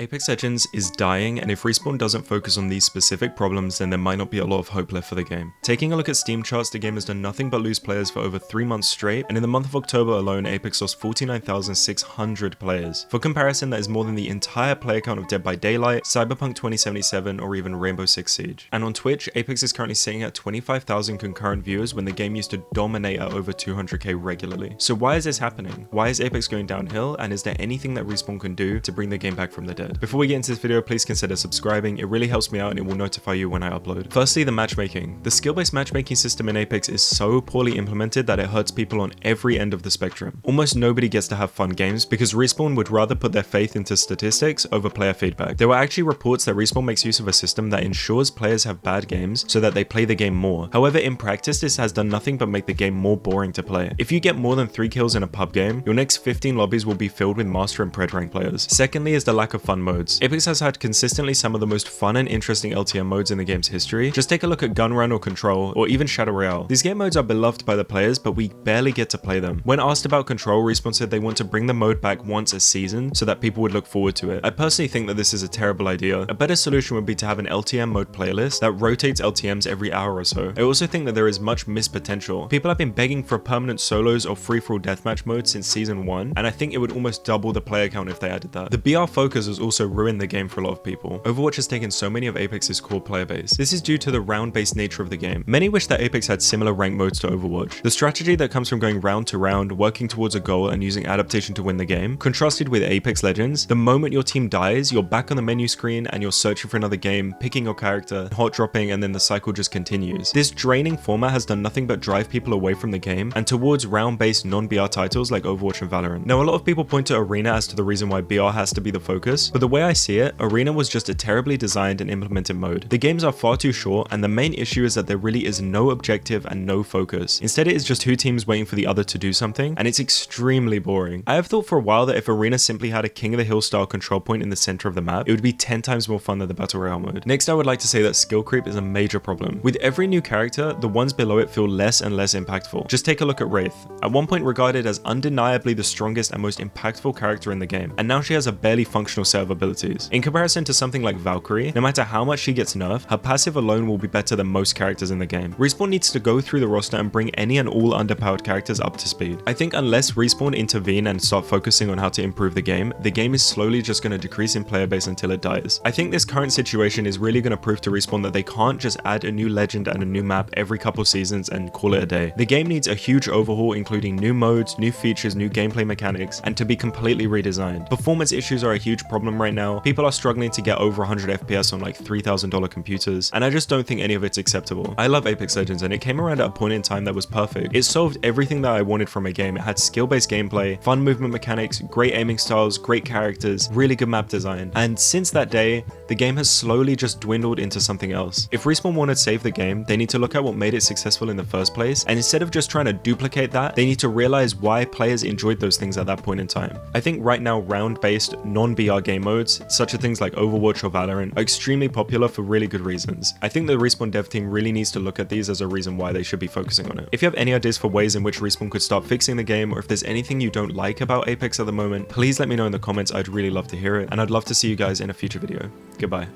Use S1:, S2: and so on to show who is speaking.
S1: Apex Legends is dying, and if Respawn doesn't focus on these specific problems, then there might not be a lot of hope left for the game. Taking a look at Steam charts, the game has done nothing but lose players for over 3 months straight, and in the month of October alone, Apex lost 49,600 players. For comparison, that is more than the entire player count of Dead by Daylight, Cyberpunk 2077, or even Rainbow Six Siege. And on Twitch, Apex is currently sitting at 25,000 concurrent viewers when the game used to dominate at over 200k regularly. So why is this happening? Why is Apex going downhill, and is there anything that Respawn can do to bring the game back from the dead? Before we get into this video, please consider subscribing. It really helps me out and it will notify you when I upload. Firstly, the matchmaking. The skill-based matchmaking system in Apex is so poorly implemented that it hurts people on every end of the spectrum. Almost nobody gets to have fun games because Respawn would rather put their faith into statistics over player feedback. There were actually reports that Respawn makes use of a system that ensures players have bad games so that they play the game more. However, in practice, this has done nothing but make the game more boring to play. If you get more than 3 kills in a pub game, your next 15 lobbies will be filled with master and pred rank players. Secondly is the lack of fun modes. Apex has had consistently some of the most fun and interesting LTM modes in the game's history. Just take a look at Gun Run or Control, or even Shadow Royale. These game modes are beloved by the players, but we barely get to play them. When asked about Control, Respawn said they want to bring the mode back once a season so that people would look forward to it. I personally think that this is a terrible idea. A better solution would be to have an LTM mode playlist that rotates LTMs every hour or so. I also think that there is much missed potential. People have been begging for permanent solos or free-for-all deathmatch mode since season 1, and I think it would almost double the player count if they added that. The BR focus has also ruined the game for a lot of people. Overwatch has taken so many of Apex's core player base. This is due to the round-based nature of the game. Many wish that Apex had similar rank modes to Overwatch. The strategy that comes from going round to round, working towards a goal, and using adaptation to win the game, contrasted with Apex Legends, the moment your team dies, you're back on the menu screen and you're searching for another game, picking your character, hot dropping, and then the cycle just continues. This draining format has done nothing but drive people away from the game and towards round-based non-BR titles like Overwatch and Valorant. Now, a lot of people point to Arena as to the reason why BR has to be the focus, but the way I see it, Arena was just a terribly designed and implemented mode. The games are far too short, and the main issue is that there really is no objective and no focus. Instead, it is just 2 teams waiting for the other to do something, and it's extremely boring. I have thought for a while that if Arena simply had a King of the Hill style control point in the center of the map, it would be 10 times more fun than the Battle Royale mode. Next, I would like to say that skill creep is a major problem. With every new character, the ones below it feel less and less impactful. Just take a look at Wraith. At one point regarded as undeniably the strongest and most impactful character in the game, and now she has a barely functional set of abilities. In comparison to something like Valkyrie, no matter how much she gets nerfed, her passive alone will be better than most characters in the game. Respawn needs to go through the roster and bring any and all underpowered characters up to speed. I think unless Respawn intervene and start focusing on how to improve the game is slowly just going to decrease in player base until it dies. I think this current situation is really going to prove to Respawn that they can't just add a new legend and a new map every couple seasons and call it a day. The game needs a huge overhaul, including new modes, new features, new gameplay mechanics, and to be completely redesigned. Performance issues are a huge problem right now. People are struggling to get over 100 FPS on like $3,000 computers, and I just don't think any of it's acceptable. I love Apex Legends, and it came around at a point in time that was perfect. It solved everything that I wanted from a game. It had skill-based gameplay, fun movement mechanics, great aiming styles, great characters, really good map design, and since that day, the game has slowly just dwindled into something else. If Respawn wanted to save the game, they need to look at what made it successful in the first place, and instead of just trying to duplicate that, they need to realize why players enjoyed those things at that point in time. I think right now, round-based, non-BR game modes, such as things like Overwatch or Valorant, are extremely popular for really good reasons. I think the Respawn dev team really needs to look at these as a reason why they should be focusing on it. If you have any ideas for ways in which Respawn could start fixing the game, or if there's anything you don't like about Apex at the moment, please let me know in the comments. I'd really love to hear it, and I'd love to see you guys in a future video. Goodbye.